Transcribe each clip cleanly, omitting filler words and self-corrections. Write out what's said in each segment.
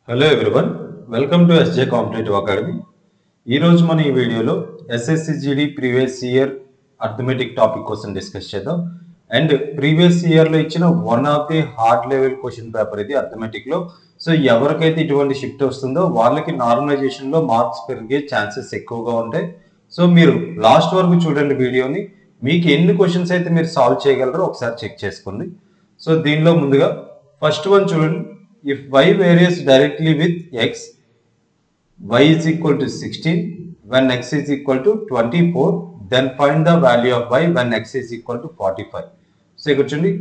Hello everyone, welcome to SJ competitive academy. ఈరోజు మనం ఈ వీడియోలో SSC GD previous year arithmetic topic కోసం డిస్కస్ చేద్దాం. అండ్ ప్రీవియస్ ఇయర్లో ఇచ్చిన one of the hard level question paper ఇది అర్థమెటిక్లో. సో ఎవరికైతే ఇటువంటి షిఫ్ట్ వస్తుందో వాళ్ళకి నార్మలైజేషన్లో మార్క్స్ పెరిగే ఛాన్సెస్ ఎక్కువగా ఉంటాయి. సో మీరు లాస్ట్ వరకు చూడండి వీడియోని. మీకు ఎన్ని క్వశ్చన్స్ అయితే మీరు సాల్వ్ చేయగలరో ఒకసారి చెక్ చేసుకోండి. సో దీనిలో ముందుగా ఫస్ట్ వన్ చూడండి. If y varies directly with x, y is equal to 16 when x is equal to 24, then find the value of y when x is equal to 45. So ఇక్కడ చూడండి,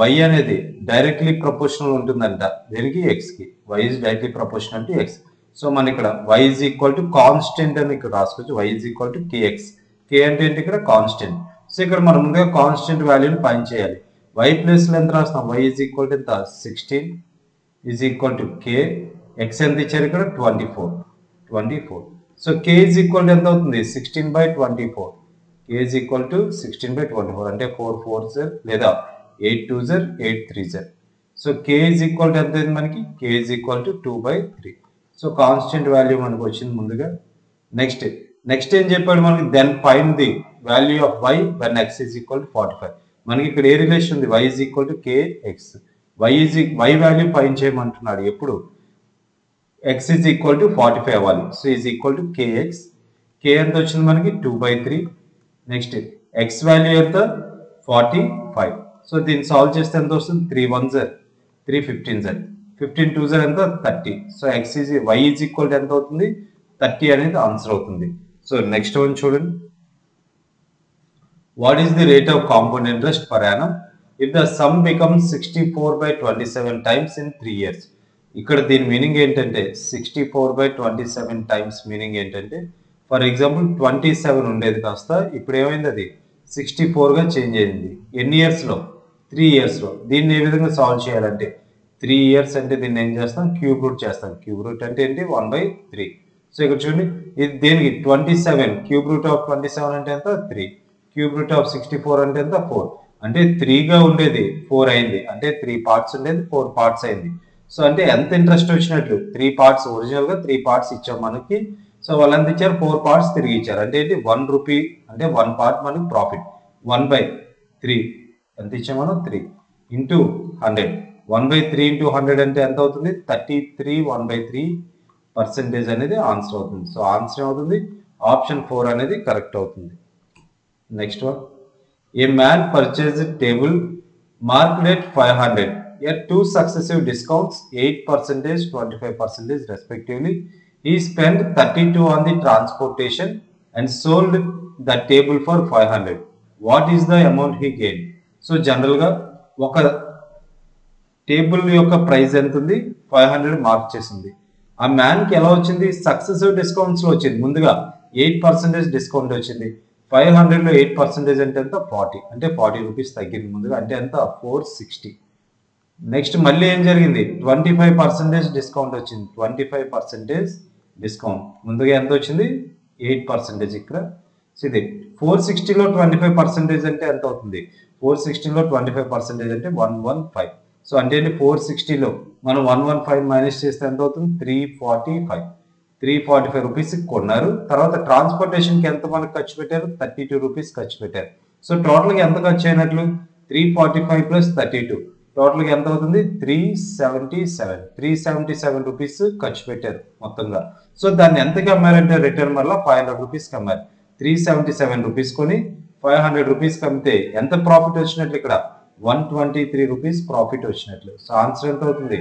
y అనేది directly proportional ఉంటుందంట దీనికి x కి. y is directly proportional to x. So మన ఇక్కడ y is equal to constant అని ఇక్కడ రాసుకోవచ్చు. y is equal to kx. k అంటే ఏంటి ఇక్కడ కాన్స్టెంట్. సో ఇక్కడ మనం ముందుగా కాన్స్టెంట్ వాల్యూని ఫైండ్ చేయాలి. y ప్లేస్ లో ఎంత రాస్తాం? y is equal to ఎంత 16 is equal to k, x ఎంత ఇచ్చారు ఇక్కడ 24. So k is equal to ఎంత అవుతుంది? 16/24. k is equal to 16/24 అంటే 4 4s లేదా 8 2s 8 3s. So k is equal to ఎంత అయింది మనకి? k is equal to 2/3. So constant value మనకు వచ్చింది ముందుగా. నెక్స్ట్ ఏం చెప్పాడు మనకి? Then find the value of y when x is equal to 45. మనకి ఇక్కడ ఏ రిలేషన్ ఉంది? y is equal to kx. y value find చేయమంటున్నాడు. ఎప్పుడు x is equal to 45 అవ్వాలి. So is equal to kx. k ఎంత వచ్చింది మనకి? 2/3. నెక్స్ట్ x వాల్యూ ఎంత? 45. సో దీన్ని సాల్వ్ చేస్తే ఎంత వస్తుంది? 3 1s 3 15s 15 2s ఎంత? 30. So y is equal to ఎంత అవుతుంది? 30 అనేది ఆన్సర్ అవుతుంది. సో నెక్స్ట్ వన్ చూడండి. What is the rate of compound interest per annum if the sum becomes 64/27 times in 3 years? ఇక్కడ దీని మీనింగ్ ఏంటంటే 64/27 టైమ్స్ మీనింగ్ ఏంటంటే, ఫర్ ఎగ్జాంపుల్ 27 ఉండేది కాస్త ఇప్పుడు ఏమైంది? అది 64గా చేంజ్ అయింది. ఎన్ని ఇయర్స్లో? 3 ఇయర్స్లో. దీన్ని ఏ విధంగా సాల్వ్ చేయాలంటే 3 ఇయర్స్ అంటే దీన్ని ఏం చేస్తాం? క్యూబ్ రూట్ చేస్తాం. క్యూబ్ రూట్ అంటే ఏంటి? 1/3. సో ఇక్కడ చూడండి, ఇది దేనికి 27 క్యూబ్ రూట్ ఆఫ్ 27 అంటే ఎంత? 3. క్యూబ్ రూట్ ఆఫ్ 64 అంటే ఎంత? 4. అంటే 3గా ఉండేది 4 అయింది. అంటే 3 పార్ట్స్ ఉండేది 4 పార్ట్స్ అయింది. సో అంటే ఎంత ఇంట్రెస్ట్ వచ్చినట్లు? 3 పార్ట్స్ ఒరిజినల్ గా 3 పార్ట్స్ ఇచ్చాం మనకి. సో వాళ్ళు ఎంత ఇచ్చారు? 4 పార్ట్స్ తిరిగి ఇచ్చారు. అంటే ఏంటి? 1 రూపీ అంటే 1 పార్ట్ మనకి ప్రాఫిట్. 1/3 ఎంత ఇచ్చాం మనం? 3 ఇంటూ 100. 1/3 ఇంటూ 100 అంటే ఎంత అవుతుంది? 33 1/3% అనేది ఆన్సర్ అవుతుంది. సో ఆన్సర్ ఏమవుతుంది? ఆప్షన్ 4 అనేది కరెక్ట్ అవుతుంది. Next one. A man purchased a table marked at 500 at 2 successive discounts, 8%, 25% respectively. He spent 32 on the transportation and sold the table for 500. What is the amount he gained? So general గా ఒక table యొక్క price ఎంత ఉంది? 500 mark చేసింది. ఆ man కి ఎలా వచ్చింది? సక్సెసివ్ డిస్కౌంట్స్ లో వచ్చింది. ముందుగా 8% డిస్కౌంట్ వచ్చింది. 500లో 8% అంటే ఎంత? 40. అంటే 40 రూపీస్ తగ్గింది ముందుగా. అంటే ఎంత? 460. నెక్స్ట్ మళ్ళీ ఏం జరిగింది? 25% డిస్కౌంట్ వచ్చింది. 25% డిస్కౌంట్ ముందుగా ఎంత వచ్చింది? 8% ఇక్కడ. సో ఇది 460లో 25% అంటే ఎంత అవుతుంది? 460లో 25% అంటే 115. సో అంటే 460లో మనం 115 మైనస్ చేస్తే ఎంత అవుతుంది? 345 రూపీస్ కొన్నారు. తర్వాత ట్రాన్స్పోర్టేషన్ కి ఎంత మనకు ఖర్చు పెట్టారు? 32 రూపీస్ ఖర్చు పెట్టారు. సో టోటల్ గా ఎంత ఖర్చు అయినట్లు? 345 ప్లస్ 32 టోటల్ గా ఎంత అవుతుంది? 377 రూపీస్ ఖర్చు పెట్టారు మొత్తంగా. సో దాన్ని ఎంతకి అమ్మారంటే రిటర్న్ వల్ల 500 రూపీస్ కి అమ్మారు. 377 రూపీస్ కొని 500 రూపీస్ అమ్మితే ఎంత ప్రాఫిట్ వచ్చినట్లు? ఇక్కడ 123 రూపీస్ ప్రాఫిట్ వచ్చినట్లు. సో ఆన్సర్ ఎంత అవుతుంది?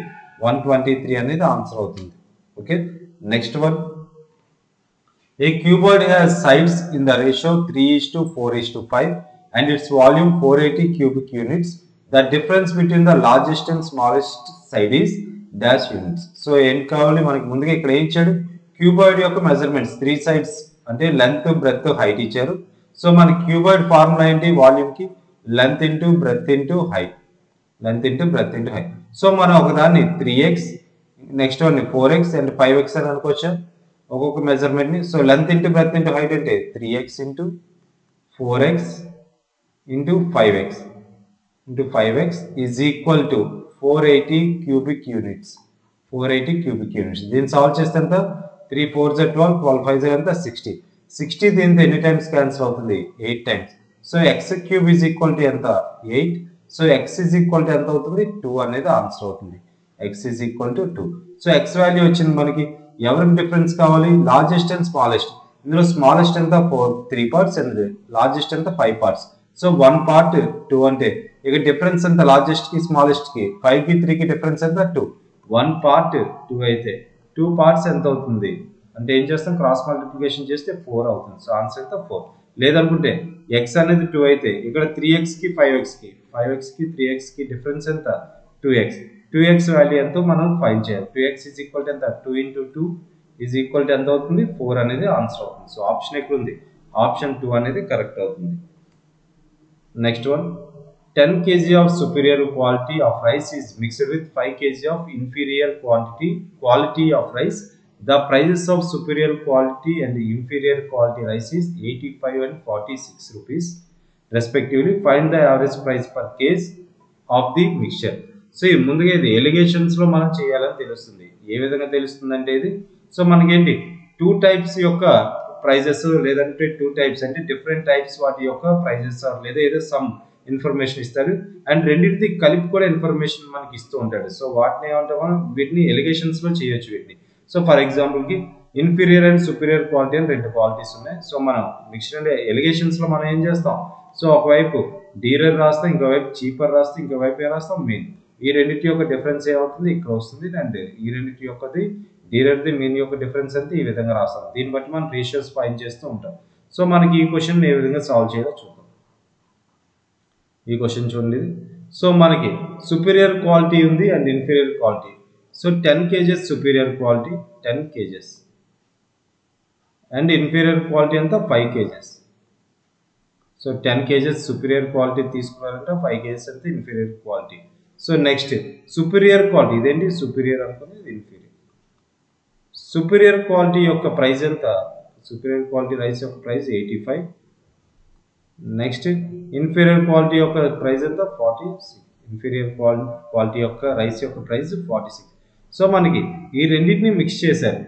123 అనేది ఆన్సర్ అవుతుంది. Okay. Next one. A cuboid has sides in the ratio 3:4:5 and its volume 480 cubic units. The difference between the largest and smallest side is dash units. So ఏం కావాలి మనకి? ముందుగా ఇక్కడ ఏం ఇచ్చాడు? క్యూబాయిడ్ యొక్క మెజర్మెంట్స్ 3 సైడ్స్ అంటే లెంత్ బ్రెడ్త్ హైట్ ఇచ్చారు. సో మన క్యూబాయిడ్ ఫార్ములా ఏంటి? వాల్యూమ్ కి length into breadth into height. So మనం ఒకదాన్ని 3x, next one 4x and 5x అని అనుకోవచ్చా ఒక్కొక్క మెజర్మెంట్ ని? So length into breadth into height అంటే 3x into 4x into 5x is equal to 480 cubic units. 480 cubic units. దీన్ని solve చేస్తే ఎంత 3 4 12 12 5 ఎంత 60. 60 దీంతో ఎన్ని టైమ్స్ క్యాన్సిల్ అవుతుంది 8 times. So x cube is equal to ఎంత 8. So x is equal to ఎంత అవుతుంది 2 అనేది ఆన్సర్ అవుతుంది. x is equal to 2. So x value వచ్చింది మనకి. ఎవరికి డిఫరెన్స్ కావాలి లార్జెస్ట్ అండ్ స్మాలెస్ట్. ఇందులో స్మాలెస్ట్ ఎంత 3 పార్ట్స్ అండ్ లార్జెస్ట్ ఎంత 5 పార్ట్స్. సో 1 పార్ట్ 2 అంటే ఇక డిఫరెన్స్ ఎంత లార్జెస్ట్ కి స్మాలెస్ట్ కి 5 కి 3 కి డిఫరెన్స్ ఎంత 2. 1 పార్ట్ 2 అయితే 2 పార్ట్స్ ఎంత అవుతుంది అంటే ఏం చేస్తాం క్రాస్ మల్టిప్లికేషన్ చేస్తే 4 అవుతుంది. సో ఆన్సర్ ఎంత 4. లేదనుకుంటే x అనేది 2 అయితే ఇక్కడ 3x కి 5x కి 5x కి 3x కి డిఫరెన్స్ ఎంత 2x. 2x వాల్యూ ఎంతో మనం ఫైండ్ చేయాలి. 2x ఈజ్ ఈక్వల్ టు ఎంత 2 into 2 ఈజ్ ఈక్వల్ టు ఎంత అవుతుంది 4 అనేది ఆన్సర్ అవుతుంది. సో ఆప్షన్ ఎక్కడ ఉంది ఆప్షన్ 2 అనేది కరెక్ట్ అవుతుంది. Next one 10 kg of superior quality of rice is mixed with 5 kg of inferior quality of rice. The prices of superior quality and inferior quality rice is 85 and 46 rupees respectively. Find the average price per kg of the mixture. So ఈ ముందుగా ఇది allegations లో మనం చేయాలని తెలుస్తుంది. ఏ విధంగా తెలుస్తుంది అంటే ఇది సో మనకేంటి 2 టైప్స్ యొక్క ప్రైజెస్ లేదంటే 2 టైప్స్ అంటే డిఫరెంట్ టైప్స్ వాటి యొక్క ప్రైజెస్ లేదా ఏదో సమ్ ఇన్ఫర్మేషన్ ఇస్తారు అండ్ రెండింటిది కలిపి కూడా ఇన్ఫర్మేషన్ మనకి ఇస్తూ ఉంటాడు. సో వాటిని ఏమంటాం వీటిని ఎలిగేషన్స్ లో చేయొచ్చు వీటిని. సో ఫర్ ఎగ్జాంపుల్ కి ఇన్ఫీరియర్ అండ్ సుపీరియర్ క్వాలిటీ అని 2 క్వాలిటీస్ ఉన్నాయి. సో మనం మిక్స్చర్ ఎలిగేషన్స్ లో మనం ఏం చేస్తాం సో ఒకవైపు డీరర్ రాస్తాం ఇంకోవైపు చీపర్ రాస్తాం ఇంకోవైపు ఏం రాస్తాం మీన్. ఈ రెండింటి యొక్క డిఫరెన్స్ ఏమవుతుంది ఇక్కడ వస్తుంది అండ్ ఈ రెండింటి యొక్కది డీరర్ది మీన్ యొక్క డిఫరెన్స్ అంతా ఈ విధంగా రాస్తాం. దీన్ని బట్టి మనం రేషియోస్ ఫైండ్ చేస్తూ ఉంటాం. సో మనకి ఈ క్వశ్చన్ ఏ విధంగా సాల్వ్ చేయాలో చూద్దాం. ఈ క్వశ్చన్ చూడండి. సో మనకి సుపీరియర్ క్వాలిటీ ఉంది and inferior quality. So 10 kgs superior quality 10 kgs and inferior quality అంతా 5 kgs. So 10 kgs superior quality తీసుకున్నారంటే 5 kgs అంటే inferior quality. So next superior quality ఇదేంటి సుపీరియర్ అనుకుని ఇది ఇన్ఫీరియర్. సుపీరియర్ క్వాలిటీ యొక్క ప్రైస్ ఎంత సుపీరియర్ క్వాలిటీ రైస్ యొక్క price 85. Next inferior quality యొక్క ప్రైస్ ఎంత 46. ఇన్ఫీరియర్ క్వాలిటీ యొక్క రైస్ యొక్క ప్రైస్ 46. సో మనకి ఈ రెండింటిని మిక్స్ చేశారు.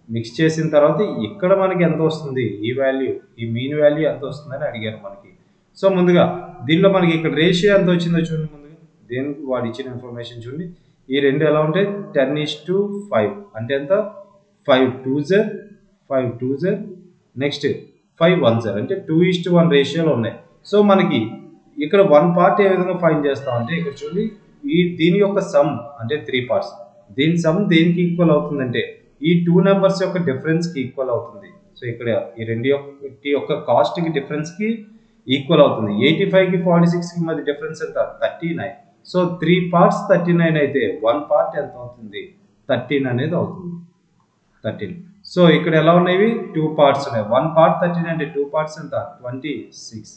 మిక్స్ చేసిన తర్వాత ఇక్కడ మనకి ఎంత వస్తుంది ఈ వాల్యూ ఈ మీన్ వాల్యూ ఎంత వస్తుందని అడిగారు మనకి. సో ముందుగా దీనిలో మనకి ఇక్కడ రేషియో ఎంత వచ్చిందో చూడండి. ముందుగా దేనికి వాడు ఇచ్చిన ఇన్ఫర్మేషన్ చూడండి. ఈ రెండు ఎలా ఉంటాయి 10:5 అంటే ఎంత 5 2s 5 2s నెక్స్ట్ 5 1s అంటే 2:1 రేషియోలో ఉన్నాయి. సో మనకి ఇక్కడ 1 పార్ట్ ఏ విధంగా ఫైండ్ చేస్తాం అంటే ఇక్కడ చూడండి దీని యొక్క సమ్ అంటే 3 పార్ట్స్ దీని సమ్ దేనికి ఈక్వల్ అవుతుందంటే ఈ 2 నెంబర్స్ యొక్క డిఫరెన్స్ కి ఈక్వల్ అవుతుంది. సో ఇక్కడ ఈ రెండు యొక్క కాస్ట్ కి డిఫరెన్స్ కి ఈక్వల్ అవుతుంది. 85 కి 46 కి మధ్య డిఫరెన్స్ ఎంత 39. సో 3 పార్ట్స్ 39 అయితే 1 పార్ట్ ఎంత అవుతుంది 13 అనేది అవుతుంది 13. సో ఇక్కడ ఎలా ఉన్నాయి 2 పార్ట్స్ ఉన్నాయి. 1 పార్ట్ 13 అంటే 2 పార్ట్స్ ఎంత 26.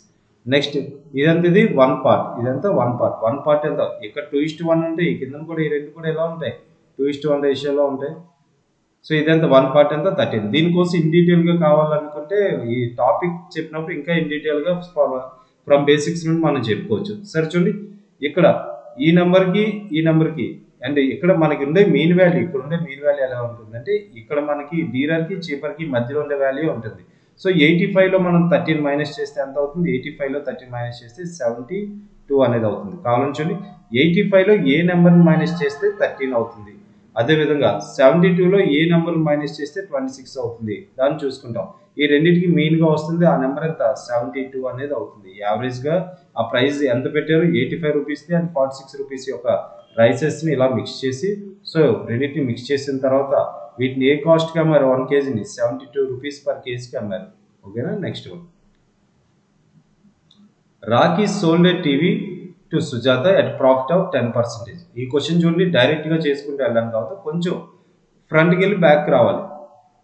నెక్స్ట్ ఇదంతా ఇది 1 పార్ట్ ఇదంతా 1 పార్ట్ 1 పార్ట్ ఎంత ఇక్కడ 2:1 ఉంటాయి. ఈ కింద కూడా ఈ రెండు కూడా ఎలా ఉంటాయి 2:1 రేషియోలో ఉంటాయి. సో ఇదంతా 1 పార్ట్ ఎంత 13. దీనికోసం ఇన్ డీటెయిల్ గా కావాలనుకుంటే ఈ టాపిక్ చెప్పినప్పుడు ఇంకా ఇన్ డీటెయిల్ గా ఫ్రమ్ బేసిక్స్ నుండి మనం చెప్పుకోవచ్చు. సరే చూడండి ఇక్కడ ఈ నెంబర్ కి అండ్ ఇక్కడ మనకి ఉండే మీన్ వాల్యూ ఇక్కడ ఉండే మీన్ వాల్యూ ఎలా ఉంటుందంటే ఇక్కడ మనకి డీరర్ కి చీపర్ కి మధ్యలో ఉండే వాల్యూ ఉంటుంది. సో 85 లో మనం 13 మైనస్ చేస్తే ఎంత అవుతుంది 85 లో 13 మైనస్ చేస్తే 72 అనేది అవుతుంది. కావాలని చూడండి 85 లో ఏ నెంబర్ మైనస్ చేస్తే 13 అవుతుంది. అదేవిధంగా 72 లో ఏ నెంబర్ మైనస్ చేస్తే 26 అవుతుంది. దాన్ని చూసుకుంటాం. ఈ రెండింటికి మెయిన్ గా వస్తుంది ఆ నెంబర్ ఎంత 72 అనేది అవుతుంది. యావరేజ్ గా ఆ ప్రైస్ ఎంత పెట్టారు 85 రూపీస్ ది అండ్ 46 రూపీస్ యొక్క రైసెస్ ని ఇలా మిక్స్ చేసి సో రెండింటిని మిక్స్ చేసిన తర్వాత వీటిని ఏ కాస్ట్ కి అమ్మారు 1 kgని 72 రూపీస్ పర్ కేజీ కి అమ్మారు. ఓకేనా. Next one Rocky sold A TV to Sujatha at profit of 10%. ఈ క్వశ్చన్ చూడండి డైరెక్ట్ గా చేసుకుంటూ వెళ్ళాను కాబట్టి కొంచెం ఫ్రంట్కి వెళ్ళి బ్యాక్ రావాలి.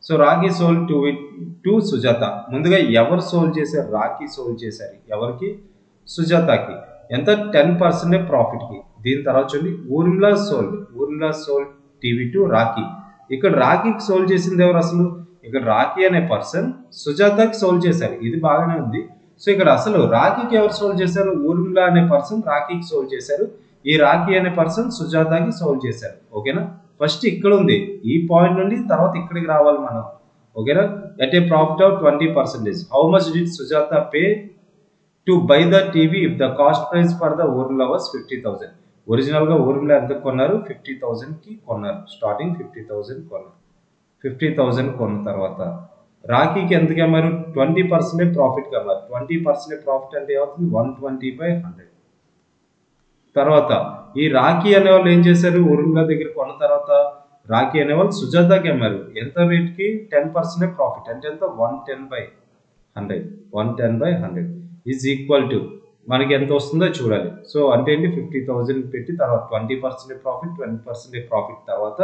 So Rocky sold to Sujatha ముందుగా ఎవరు సోల్డ్ చేశారు రాకీ సోల్డ్ చేశారు ఎవరికి సుజాతకి ఎంత 10% ప్రాఫిట్ కి. దీని తర్వాత చూడండి Urmila sold TV to Rocky. ఇక్కడ రాకీకి సోల్డ్ చేసింది ఎవరు అసలు ఇక్కడ రాకీ అనే పర్సన్ సుజాతకి సోల్డ్ చేశారు. ఇది బాగానే ఉంది. సో ఇక్కడ అసలు రాకీకి ఎవరు సోల్డ్ చేశారు ఊర్మిళ అనే పర్సన్ రాకీకి సోల్డ్ చేశారు. ఈ రాఖీ అనే పర్సన్ సుజాతకి సోల్వ్ చేశారు. ఓకేనా, ఫస్ట్ ఇక్కడ ఉంది ఈ పాయింట్ నుండి తర్వాత ఇక్కడికి రావాలి మనం. ఓకేనా, at a profit of 20%. How much did Sujata pay to buy the TV if the cost price for the Urmila was 50,000? Original గా ఊర్మిళ ఎంత కొన్నారు? 50,000 కి కొన్నారు. స్టార్టింగ్ 50,000 కొన్నారు. 50,000 కొన్న తర్వాత రాఖీకి ఎంతకి అమ్మారు? 20% ప్రాఫిట్ కి అమ్మారు. 20% ప్రాఫిట్ అంటే ఏమవుతుంది? 120/100. తర్వాత ఈ రాఖీ అనే వాళ్ళు ఏం చేశారు? ఊర్మిళ దగ్గర కొన్న తర్వాత రాఖీ అనే వాళ్ళు సుజాతకి అమ్మారు. ఎంత రేట్ కి? 10% ప్రాఫిట్ అంటే ఎంత? 110/100. 110/100 ఈజ్ ఈక్వల్ టు మనకి ఎంత వస్తుందో చూడాలి. సో అంటే ఏంటి? 50,000 పెట్టి తర్వాత 20% ప్రాఫిట్, 20% ప్రాఫిట్ తర్వాత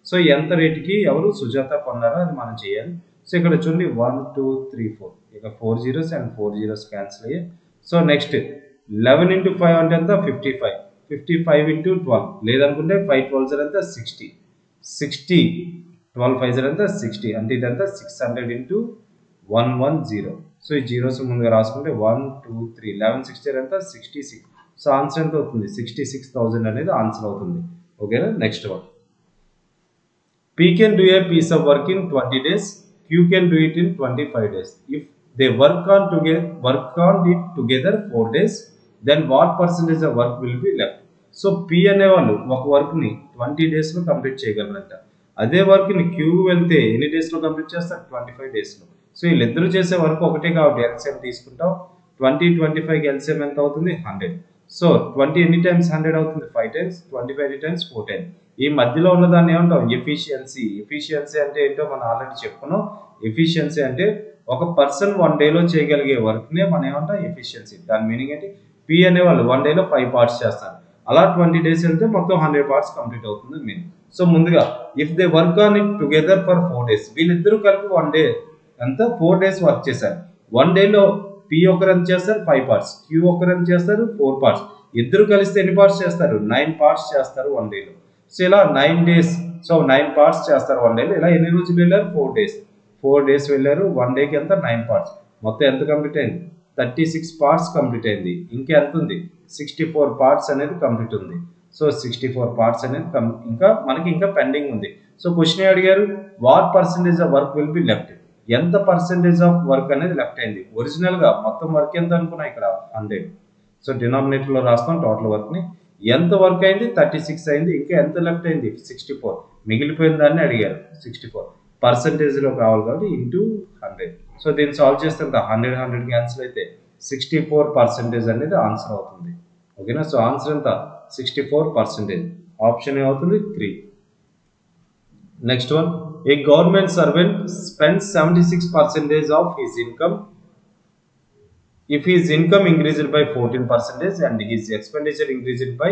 సో ఎంత రేటుకి ఎవరు సుజాత కొన్నారో అది మనం చేయాలి. సో ఇక్కడ చూడండి 1 2 3 4 ఇక 4 zeros అండ్ 4 zeros క్యాన్సిల్ అయ్యాయి. సో నెక్స్ట్ 11 into 5 అంటే ఎంత? 55. 55 into 12 లేదనుకుంటే 5 12 ఎంత? 60. 60 12 5 ఎంత? 60 అంటే ఇదంతా 600 into 110. సో ఈ జీరోస్ ముందుగా రాసుకుంటే 1 2 3 11 60 ఎంత? 66. సో ఆన్సర్ ఎంత అవుతుంది? 66,000 అనేది ఆన్సర్ అవుతుంది. ఓకేనా, next one. P can do a piece of work in 20 days. Q can do it in 25 days. If they work on it together 4 days, then what percentage of work will be left? So P అనే వాళ్ళు ఒక work ని 20 days లో complete చేయగలరంట. అదే work ని Q వెళ్తే ఎన్ని days లో కంప్లీట్ చేస్తారు? 25 days లో. సో వీళ్ళిద్దరు చేసే వర్క్ ఒకటే కాబట్టి ఎల్సిఎం తీసుకుంటాం. 20 25 ఎల్సిఎం ఎంత అవుతుంది? 100. సో 20 ఎన్ని టైమ్స్ 100 అవుతుంది? 5 times. 25 ఎన్ని టైమ్స్? 4 times. ఈ మధ్యలో ఉన్న దాన్ని ఏమంటాం? ఎఫిషియన్సీ. ఎఫిషియన్సీ అంటే ఏంటో మనం ఆల్రెడీ చెప్పుకున్నాం. ఎఫిషియన్సీ అంటే ఒక పర్సన్ 1 డేలో చేయగలిగే వర్క్ నే మనం ఏమంటాం? ఎఫిషియన్సీ. దాని మీనింగ్ ఏంటి? P అనే వాళ్ళు 1 డేలో 5 parts చేస్తారు. అలా 20 days వెళ్తే మొత్తం 100 parts కంప్లీట్ అవుతుంది మీనింగ్. సో ముందుగా if they work on it together for 4 days, వీళ్ళిద్దరూ కలిపి 1 డే ఎంత? 4 days వర్క్ చేశారు. 1 డేలో P ఒకరు ఎంత చేస్తారు? 5 parts. Q ఒకరు ఎంత చేస్తారు? 4 parts. ఇద్దరు కలిస్తే ఎన్ని పార్ట్స్ చేస్తారు? 9 parts చేస్తారు 1 డేలో. సో ఇలా 9 days. సో 9 parts చేస్తారు 1 డేలో. ఇలా ఎన్ని రోజులు వెళ్ళారు? 4 days. 4 days వెళ్ళారు. 1 డేకి ఎంత? 9 parts. మొత్తం ఎంత కంప్లీట్ అయింది? 36 parts కంప్లీట్ అయింది. ఇంకా ఎంత ఉంది? 64 parts అనేది కంప్లీట్ ఉంది. సో 64 parts అనేది ఇంకా మనకి ఇంకా పెండింగ్ ఉంది. సో క్వశ్చన్ అడిగారు, what percentage of work will be left? ఎంత పర్సెంటేజ్ ఆఫ్ వర్క్ అనేది లెఫ్ట్ అయింది? ఒరిజినల్ గా మొత్తం వర్క్ ఎంత అనుకున్నా ఇక్కడ 100. సో డినామినేటర్ లో రాస్తాం టోటల్ వర్క్ ని. ఎంత వర్క్ అయింది? 36 అయింది. ఇంకా ఎంత లెఫ్ట్ అయింది? 64. మిగిలిపోయిన దాన్ని అడిగారు. 64 పర్సెంటేజ్ లో కావాలి కాబట్టి ఇంటూ 100. సో దీన్ని సాల్వ్ చేస్తే 100 క్యాన్సిల్ అయితే 64% అనేది ఆన్సర్ అవుతుంది. ఓకేనా, సో ఆన్సర్ ఎంత? 64%. ఆప్షన్ ఏమవుతుంది? 3. Next one. A government servant spends 76% of his income if his income increased by 14% and his expenditure increased by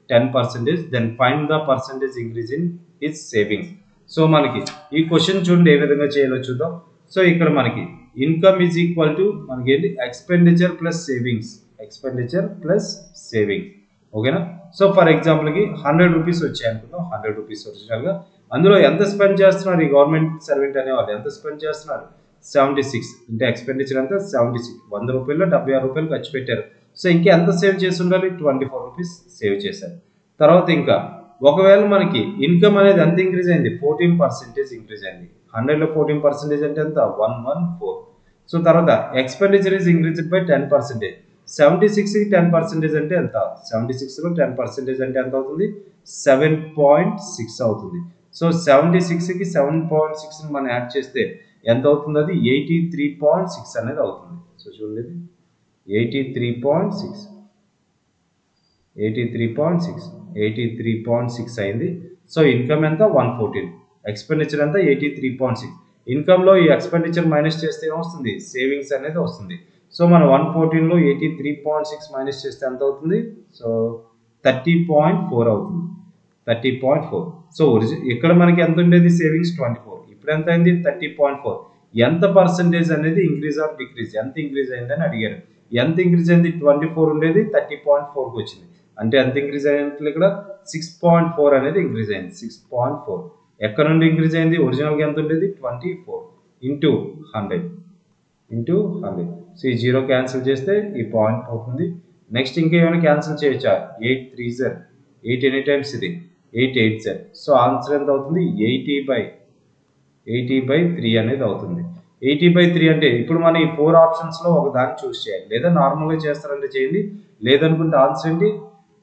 10%, then find the percentage increase in his savings. So మనకి ఈ question చూడండి ఏ విధంగా చేయాలో చూద్దాం. So ఇక్కడ మనకి income is equal to మనకి ఏంటి? Expenditure plus savings. Expenditure plus savings. ఓకేనా, సో ఫర్ ఎగ్జాంపుల్ కి 100 రూపీస్ వచ్చాయి అనుకుందాం. 100 రూపీస్ ఒరిజినల్ గా. అందులో ఎంత స్పెండ్ చేస్తున్నారు ఈ గవర్నమెంట్ సర్వెంట్ అనే వాళ్ళు? ఎంత స్పెండ్ చేస్తున్నారు? 76. అంటే ఎక్స్పెండిచర్ అంతా 76. 100 రూపాయల్లో 76 రూపాయలు ఖర్చు పెట్టారు. సో ఇంకా ఎంత సేవ్ చేసి ఉండాలి? 24 రూపీస్ సేవ్ చేశారు. తర్వాత ఇంకా ఒకవేళ మనకి ఇన్కమ్ అనేది ఎంత ఇంక్రీజ్ అయింది? 14% ఇంక్రీజ్ అయింది. 100లో 14% అంటే ఎంత? 114. సో తర్వాత ఎక్స్పెండిచర్ ఈజ్ ఇంక్రీజ్డ్ బై 10%. 76 కి 10% అంటే ఎంత? 76లో 10% అంటే ఎంత అవుతుంది? 7.6 అవుతుంది. సో 76 కి 7.6 మనం యాడ్ చేస్తే ఎంత అవుతుంది? అది 83.6 అనేది అవుతుంది. సో చూడండి 83.6 అయింది. సో ఇన్కమ్ ఎంత? 114. ఎక్స్పెండిచర్ ఎంత? 83.6. ఇన్కమ్ లో ఈ ఎక్స్పెండిచర్ మైనస్ చేస్తే ఏమొస్తుంది? సేవింగ్స్ అనేది వస్తుంది. సో మనం 114లో 83.6 మైనస్ చేస్తే ఎంత అవుతుంది? సో 30.4 అవుతుంది. 30.4. సో ఇక్కడ మనకి ఎంత ఉండేది? సేవింగ్స్ 24. ఇప్పుడు ఎంత అయింది? 30.4. ఎంత పర్సెంటేజ్ అనేది ఇంక్రీజ్ ఆర్ డిక్రీజ్? ఎంత ఇంక్రీజ్ అయిందని అడిగారు. ఎంత ఇంక్రీజ్ అయింది? 24 ఉండేది 30.4కి వచ్చింది. అంటే ఎంత ఇంక్రీజ్ అయినట్లు ఇక్కడ 6.4 అనేది ఇంక్రీజ్ అయింది. 6.4 ఎక్కడ నుండి ఇంక్రీజ్ అయింది? ఒరిజినల్గా ఎంత ఉండేది? 24 ఇంటూ 100. సో ఈ 0 క్యాన్సిల్ చేస్తే ఈ పాయింట్ అవుతుంది. నెక్స్ట్ ఇంకేమైనా క్యాన్సిల్ చేయొచ్చా? 8 3 0 8 ఎనీ టైమ్స్ ఇది 8 8 సార్. సో ఆన్సర్ ఎంత అవుతుంది 80/3 అనేది అవుతుంది. 80/3 అంటే ఇప్పుడు మనం ఈ 4 ఆప్షన్స్లో ఒక దాన్ని చూస్ చేయాలి, లేదా నార్మల్గా చేస్తారంటే చేయండి, లేదనుకుంటే ఆన్సర్ ఏంటి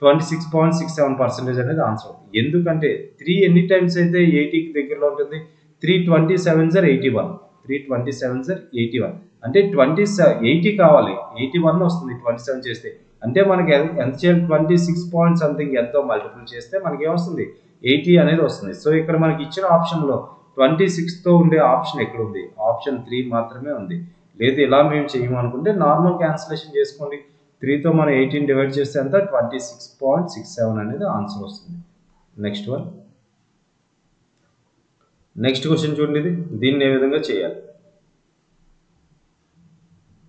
26.67% అనేది ఆన్సర్ అవుతుంది. ఎందుకంటే 3 ఎన్ని టైమ్స్ అయితే 80కి దగ్గరలో ఉంటుంది, 327 సార్ 81, 327 సార్ 81 అంటే 80 కావాలి, 81 వస్తుంది 27 చేస్తే, అంటే మనకి ఎంత చేయాలి 26 పాయింట్ సంథింగ్ ఎంతో మల్టిపుల్ చేస్తే మనకి ఏమొస్తుంది 80 అనేది వస్తుంది. సో ఇక్కడ మనకి ఇచ్చిన ఆప్షన్లో 26తో ఉండే ఆప్షన్ ఎక్కడ ఉంది, ఆప్షన్ 3 మాత్రమే ఉంది. లేదు ఇలా మేము చేయమనుకుంటే నార్మల్ క్యాన్సిలేషన్ చేసుకోండి, 3తో మనం 18 డివైడ్ చేస్తే ఎంత 26.67 అనేది ఆన్సర్ వస్తుంది. నెక్స్ట్ వన్, నెక్స్ట్ క్వశ్చన్ చూడండి, దీన్ని ఏ విధంగా చేయాలి.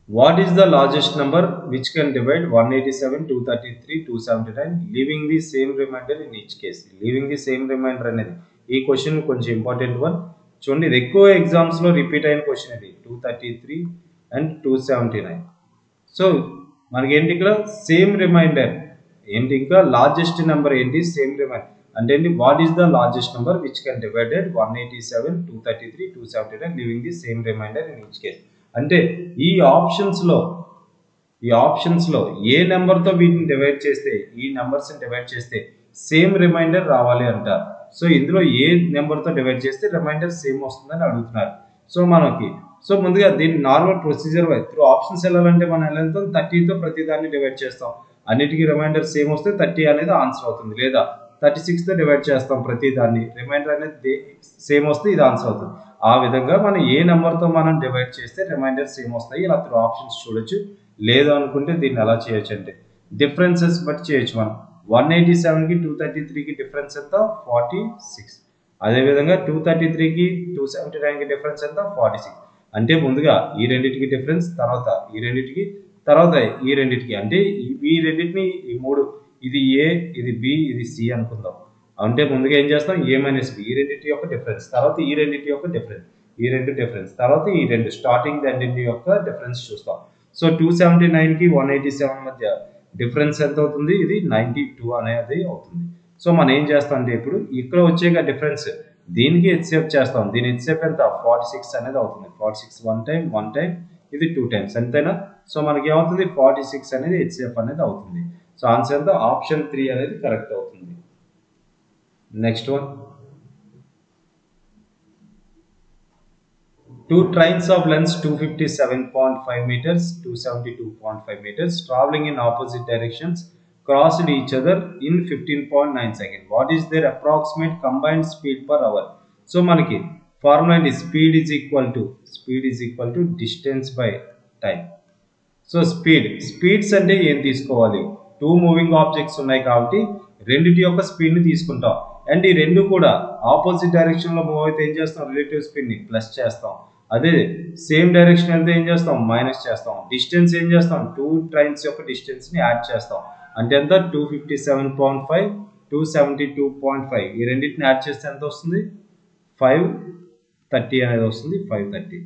What is the largest number which can divide 187, 233, 279 leaving the same remainder in each case? Leaving the same remainder అనేది ఈ క్వశ్చన్ కొంచెం ఇంపార్టెంట్ వన్. చూడండి ఇది ఎక్కువ ఎగ్జామ్స్లో రిపీట్ అయిన క్వశ్చన్ ఇది 233 అండ్ 279. సో మనకేంటి ఇక్కడ సేమ్ రిమైండర్ ఏంటి, ఇంకా లార్జెస్ట్ నెంబర్ ఏంటి సేమ్ రిమైండర్ అంటే ఏంటి, what is the largest number which can divided 187, 233, 279 living the same reminder in each case. అంటే ఈ ఆప్షన్స్లో ఏ నెంబర్తో వీటిని డివైడ్ చేస్తే, ఈ నెంబర్స్ని డివైడ్ చేస్తే సేమ్ రిమైండర్ రావాలి అంటారు. సో ఇందులో ఏ నెంబర్తో డివైడ్ చేస్తే రిమైండర్ సేమ్ వస్తుందని అడుగుతున్నారు. సో ముందుగా దీన్ని normal procedure wise through options వెళ్ళాలంటే మనం ఎలా వెళ్తాం, 30తో ప్రతి దాన్ని డివైడ్ చేస్తాం, అన్నిటికీ రిమైండర్ సేమ్ వస్తే 30 అనేది ఆన్సర్ అవుతుంది, లేదా 36తో డివైడ్ చేస్తాం ప్రతి దాన్ని, రిమైండర్ అనేది సేమ్ వస్తే ఇది ఆన్సర్ అవుతుంది. ఆ విధంగా మనం ఏ నెంబర్తో మనం డివైడ్ చేస్తే రిమైండర్ సేమ్ వస్తాయి, ఇలా త్రూ ఆప్షన్స్ చూడొచ్చు. లేదు అనుకుంటే దీన్ని ఎలా చేయొచ్చు అంటే డిఫరెన్సెస్ బట్టి చేయొచ్చు. మనం 187కి 233కి డిఫరెన్స్ ఎంత 46, అదేవిధంగా 233కి 279కి డిఫరెన్స్ ఎంత 46. అంటే ముందుగా ఈ రెండింటికి డిఫరెన్స్, తర్వాత ఈ రెండింటికి, తర్వాత ఈ రెండింటికి, అంటే ఈ రెండింటిని ఈ 3, ఇది ఏ, ఇది బి, ఇది సి అనుకుందాం. అంటే ముందుగా ఏం చేస్తాం a మైనస్ బి, ఈ రెండింటి యొక్క డిఫరెన్స్, తర్వాత ఈ రెండింటి యొక్క డిఫరెన్స్, ఈ రెండు డిఫరెన్స్, తర్వాత ఈ రెండు స్టార్టింగ్ రెండింటి యొక్క డిఫరెన్స్ చూస్తాం. సో 279కి 187 మధ్య డిఫరెన్స్ ఎంత అవుతుంది, ఇది 92 అనేది అవుతుంది. సో మనం ఏం చేస్తాం అంటే ఇప్పుడు ఇక్కడ వచ్చే డిఫరెన్స్ దీనికి హెచ్సిఎఫ్ చేస్తాం, దీని హెచ్సిఎఫ్ ఎంత 46 అనేది అవుతుంది. 46 వన్ టైం ఇది 2 టైమ్స్ అంతేనా. సో మనకి ఏమవుతుంది 46 అనేది హెచ్సిఎఫ్ అనేది అవుతుంది. సో ఆన్సర్ ఎంత ఆప్షన్ 3 అనేది కరెక్ట్ అవుతుంది. Next one, 2 trains of length 257.5 meters, 272.5 meters traveling in opposite directions crossed each other in 15.9 seconds. What is their approximate combined speed per hour? So manaki formula is speed is equal to distance by time. So speeds అంటే ఏం తీసుకోవాలి, 2 moving objects ఉన్నాయి కాబట్టి రెండిటి యొక్క speed ని తీసుకుంటాం. And ఈ రెండు కూడా ఆపోజిట్ డైరెక్షన్ లో మూవ్ అయితే ఏం చేస్తాం, రిలేటివ్ స్పీడ్ ని ప్లస్ చేస్తాం. అదే సేమ్ డైరెక్షన్ వెళ్తే ఏం చేస్తాం, మైనస్ చేస్తాం. డిస్టెన్స్ ఏం చేస్తాం, 2 ట్రైన్స్ యొక్క డిస్టెన్స్ ని యాడ్ చేస్తాం. అంటే ఎంత 257.5, 272.5 ఈ రెండింటిని యాడ్ చేస్తే ఎంత వస్తుంది 530 అనేది వస్తుంది, 530.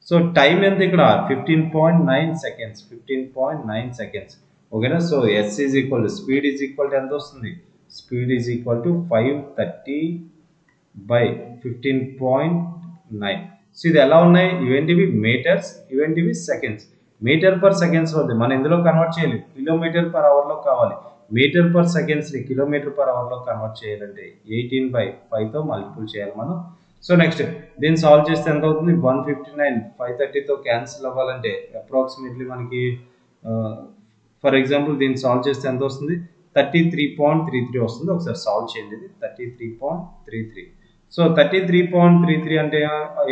సో టైం ఎంత ఇక్కడ 15.9 సెకండ్స్, 15.9 సెకండ్స్ ఓకేనా. So S is equal to speed is equal to ఎంత వస్తుంది, speed is equal to 530/15.9. So ఇది ఎలా ఉన్నాయి, ఇవేంటివి మీటర్స్, ఇవేంటివి సెకండ్స్. మీటర్ పర్ సెకండ్స్ ఉంది, మనం ఇందులో కన్వర్ట్ చేయాలి, కిలోమీటర్ పర్ అవర్లో కావాలి. మీటర్ పర్ సెకండ్స్ని కిలోమీటర్ పర్ అవర్లో కన్వర్ట్ చేయాలంటే 18/5తో మల్టిపుల్ చేయాలి మనం. సో నెక్స్ట్ దీన్ని సాల్వ్ చేస్తే ఎంత అవుతుంది 159, 530తో క్యాన్సిల్ అవ్వాలంటే అప్రాక్సిమేట్లీ మనకి ఫర్ ఎగ్జాంపుల్ దీన్ని సాల్వ్ చేస్తే ఎంత వస్తుంది 33.33 వస్తుంది. ఒకసారి సాల్వ్ చేయండి, ఇది 33.33. సో 33.33 అంటే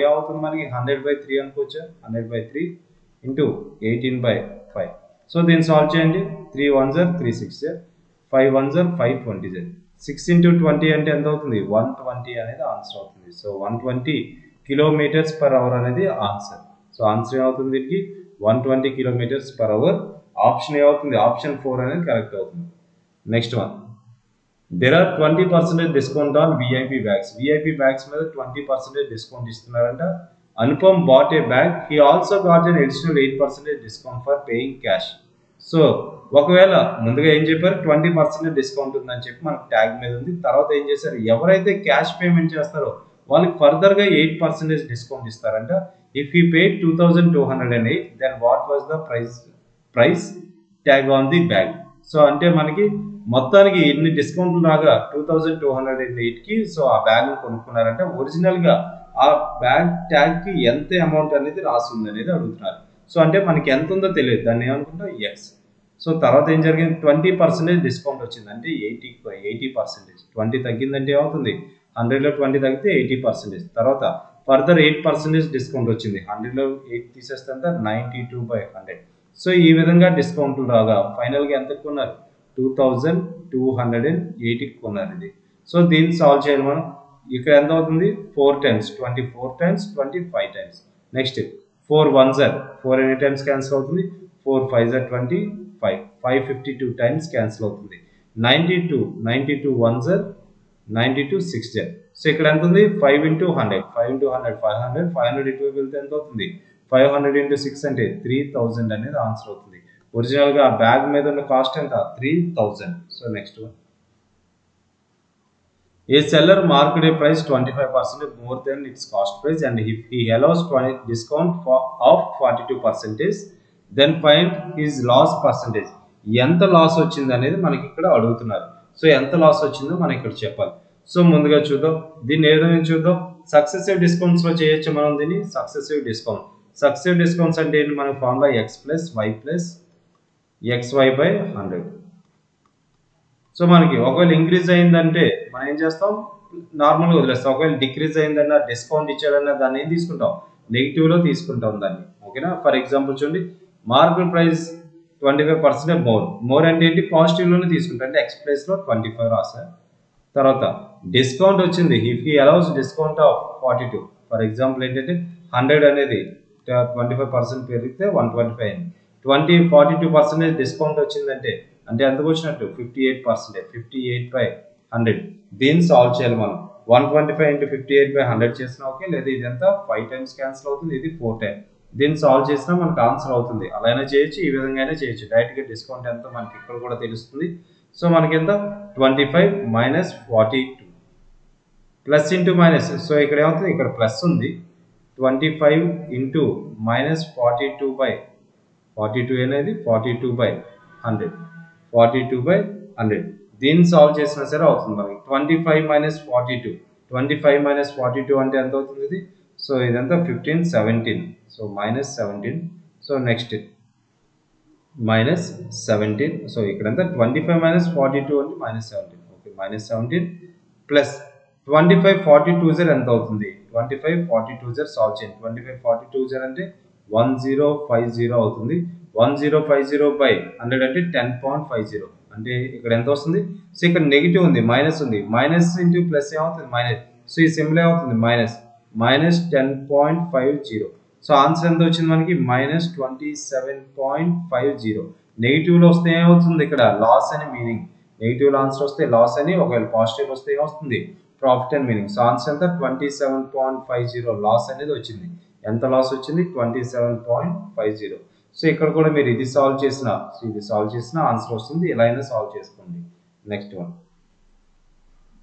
ఏమవుతుంది మనకి 100/3 అనుకోవచ్చా, 100/3 ఇంటూ 18/5. సో దీన్ని సాల్వ్ చేయండి, 3 1s are 3 6s, 5 1s are 5 20s, 6 into 20 అంటే ఎంత అవుతుంది 120 అనేది ఆన్సర్ అవుతుంది. సో 120 కిలోమీటర్స్ పర్ అవర్ అనేది ఆన్సర్. సో ఆన్సర్ ఏమవుతుంది దీనికి 120 కిలోమీటర్స్ పర్ అవర్. ఆప్షన్ ఏమవుతుంది, ఆప్షన్ 4 అనేది కరెక్ట్ అవుతుంది. Next one, there are 20% discount on VIP bags. VIP bags మీద 20% డిస్కౌంట్ ఇస్తున్నారంట. Anupam bought a bag, he also got an additional 8% discount for paying cash. So ఒకవేళ ముందుగా ఏం చెప్పారు 20% డిస్కౌంట్ ఉందని చెప్పి మనకు ట్యాగ్ మీద ఉంది. తర్వాత ఏం చేశారు, ఎవరైతే క్యాష్ పేమెంట్ చేస్తారో వాళ్ళకి ఫర్దర్ గా 8% డిస్కౌంట్ ఇస్తారంట. If you pay 2208 then what was the price tag on the bag. So అంటే మనకి మొత్తానికి ఎన్ని డిస్కౌంట్లు రాగా 2208 కి సో ఆ బ్యాగ్ కొనుక్కున్నారంటే ఒరిజినల్ గా ఆ బ్యాగ్ ట్యాగ్ కి ఎంత అమౌంట్ అనేది రాసి ఉంది అనేది అడుగుతున్నారు. సో అంటే మనకి ఎంత ఉందో తెలియదు, దాన్ని ఏమనుకుంటాం ఎక్స్. సో తర్వాత ఏం జరిగింది, 20% డిస్కౌంట్ వచ్చింది అంటే 80%. 20 తగ్గిందంటే ఏమవుతుంది, 100లో 20 తగ్గితే 80%. తర్వాత ఫర్దర్ 8% డిస్కౌంట్ వచ్చింది, 100లో 8 తీసేస్తే 92/100. సో ఈ విధంగా డిస్కౌంట్ రాగా ఫైనల్ గా ఎంత కొన్నారు, 2280 కొన్నారు ఇది. సో దీన్ని సాల్వ్ చేయాలి మనం. ఇక్కడ ఎంత అవుతుంది, 4 times 24 times 25 times. Next 4 1s are 4 ఎన్ని టైమ్స్ క్యాన్సిల్ అవుతుంది, 4 5s are 25, 552 టైమ్స్ క్యాన్సిల్ అవుతుంది. 92 1s are 92 6s are. So ఇక్కడ ఎంత ఉంది, 5 into 100 500 500 ఇటువైపు వెళ్తే ఎంత అవుతుంది, 500 into 6 అంటే 3000 అనేది ఆన్సర్ అవుతుంది. ఒరిజినల్ గా బ్యాగ్ మీద ఉన్న కాస్ట్ ఎంత, 3000. So next one, a seller marked a price 25% more than its cost price and if he allows 20 discount of 42%, then find his loss percentage. ఎంత లాస్ వచ్చింది అనేది మనకి ఇక్కడ అడుగుతున్నారు. సో ఎంత లాస్ వచ్చిందో మనం ఇక్కడ చెప్పాలి. సో ముందుగా చూద్దాం, దీన్ని ఏదైనా చూద్దాం. సక్సెసివ్ డిస్కౌంట్స్ లో చేయొచ్చు మనం దీన్ని. సక్సెసివ్ డిస్కౌంట్స్ అంటే ఏంటి, మన formula x + y + xy/100. So మనకి ఒకవేళ ఇంక్రీజ్ అయిందంటే మనం ఏం చేస్తాం, నార్మల్గా వదిలేస్తాం. ఒకవేళ డిక్రీజ్ అయిందన్నా, డిస్కౌంట్ ఇచ్చాడన్నా దాన్ని ఏం తీసుకుంటాం, నెగిటివ్ లో తీసుకుంటాం దాన్ని. ఓకేనా, ఫర్ ఎగ్జాంపుల్ చూడండి, మార్కెట్ ప్రైస్ 25% మోర్ అంటే ఏంటి, పాజిటివ్ లోనే తీసుకుంటాం అంటే ఎక్స్ ప్లేస్ లో 25 రాశారు. తర్వాత డిస్కౌంట్ వచ్చింది, if he allows discount of 42, for example ఏంటంటే 100 అనేది 25% పెరిగితే 125 అయింది. 42% డిస్కౌంట్ వచ్చిందంటే అంటే ఎంతకు వచ్చినట్టు, 58%, 58/100. దీన్ని సాల్వ్ చేయాలి మనం. 125 into 58/100 చేసినా ఓకే, లేదా ఇది ఎంత 5 times క్యాన్సిల్ అవుతుంది, ఇది 4 times. దీన్ని సాల్వ్ చేసినా మనకు ఆన్సర్ అవుతుంది. అలా అయినా చేయొచ్చు, ఈ విధంగా అయినా చేయొచ్చు. డైరెక్ట్ గా డిస్కౌంట్ ఎంతో మనకి ఇక్కడ కూడా తెలుస్తుంది. సో మనకి ఎంత, 25 - 42 ప్లస్ ఇంటూ మైనస్. సో ఇక్కడ ఏమవుతుంది, ఇక్కడ ప్లస్ ఉంది, 25 into -42/42 అనేది 42/100, 42/100. దీన్ని సాల్వ్ చేసినా సరే అవుతుంది మనకి. 25 - 42 అంటే ఎంత అవుతుంది ఇది, సో ఇదంతా 15 17, సో -17. So next -17. సో ఇక్కడ ఎంత 25 - 42 అంటే -17. ఓకే, -17 ప్లస్ 25 42s ఎంత అవుతుంది, 25 42s సాల్వ్ చేయండి. 25 42s అంటే 1050 అవుతుంది. 1050/100 అంటే 10.50 అంటే ఇక్కడ ఎంత వస్తుంది. సో ఇక్కడ నెగిటివ్ ఉంది, మైనస్ ఉంది, మైనస్ ఇంటూ ప్లస్ ఏమవుతుంది, మైనస్. సో ఈ సింబల్ ఏమవుతుంది, -10.50. సో ఆన్సర్ ఎంత వచ్చింది మనకి, -27.50. నెగిటివ్ లో వస్తే ఏమవుతుంది, ఇక్కడ లాస్ అని మీనింగ్. నెగిటివ్ లో ఆన్సర్ వస్తే లాస్ అని, ఒకవేళ పాజిటివ్ వస్తే ఏమొస్తుంది, ప్రాఫిట్ అని మీనింగ్. సో ఆన్సర్ ఎంత, 27.50 లాస్ అనేది వచ్చింది. ఎంత లాస్ వచ్చింది, 27.50. సో ఇక్కడ కూడా మీరు ఇది సాల్వ్ చేసిన ఆన్సర్ వస్తుంది. ఇలా అయినా సాల్వ్ చేసుకోండి. Next one,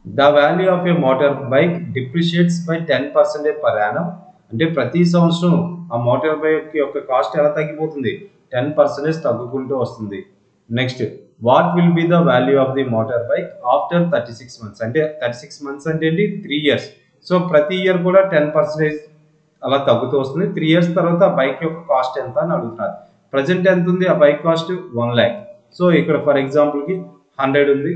the value of A motor bike డిప్రిషియేట్స్ by 10% per annum. అంటే ప్రతి సంవత్సరం ఆ మోటార్ బైక్ యొక్క కాస్ట్ ఎలా తగ్గిపోతుంది, 10% తగ్గుకుంటూ వస్తుంది. Next, what will be the value of the motor bike after 36 months. అంటే 36 months అంటే ఏంటి, 3 years. సో ప్రతి ఇయర్ కూడా 10% అలా తగ్గుతూ వస్తుంది. 3 years తర్వాత బైక్ యొక్క కాస్ట్ ఎంత అని అడుగుతున్నారు. ప్రజెంట్ ఎంత ఉంది ఆ బైక్ కాస్ట్, 1 lakh. సో ఇక్కడ ఫర్ ఎగ్జాంపుల్ కి 100 ఉంది,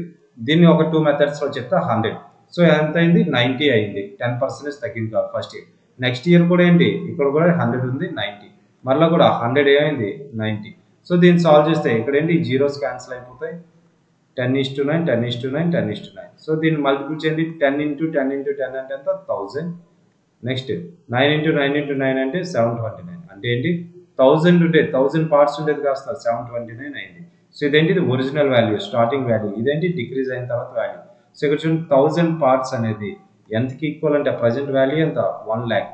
దీన్ని ఒక 2 methods లో చెప్తా. 100, సో ఎంత అయింది, 90 అయింది. 10% తగ్గింది కాదు ఫస్ట్ ఇయర్. నెక్స్ట్ ఇయర్ కూడా ఏంటి, ఇక్కడ కూడా 100 ఉంది, 90, మళ్ళీ కూడా 100 ఏమైంది, 90. సో దీన్ని సాల్వ్ చేస్తే ఇక్కడ ఏంటి, జీరోస్ క్యాన్సిల్ అయిపోతాయి. 10:9 10:9 10:9. సో దీన్ని మల్టిపుల్ చేయండి. 10 into 10 into 10 అంటే ఎంత, 1000. నెక్స్ట్ 9 into 9 into 9 అంటే 729. అంటే ఏంటి, 1000 ఉంటే 1000 పార్ట్స్ ఉండేది కాస్త 729 అయింది. సో ఇదేంటి, ఒరిజినల్ వాల్యూ, స్టార్టింగ్ వాల్యూ. ఇదేంటి, డిక్రీజ్ అయిన తర్వాత వాల్యూ. సో ఇక్కడ చూడండి, 1000 పార్ట్స్ అనేది ఎంతకి ఈక్వల్ అంటే ప్రజెంట్ వాల్యూ ఎంత, 1 lakh.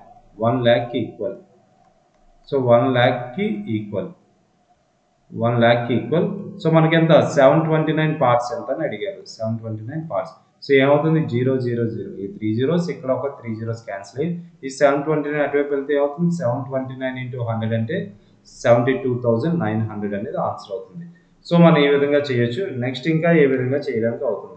1 lakh కి ఈక్వల్. సో 1 lakh కి ఈక్వల్. 1 lakh ఈక్వల్ సో మనకి ఎంత 729 పార్ట్స్ ఎంత అని అడిగారు 729 పార్ట్స్ సో ఏమవుతుంది 0 0 0 ఈ 3 zeros ఇక్కడ ఒక 3 zeros క్యాన్సిల్ అయ్యి ఈ 729 అటువైపు వెళ్తే ఏమవుతుంది 729 into 100 అంటే 72,900 అనేది ఆన్సర్ అవుతుంది సో మనం ఈ విధంగా చేయొచ్చు నెక్స్ట్ ఇంకా ఏ విధంగా చేయడానికి అవుతుంది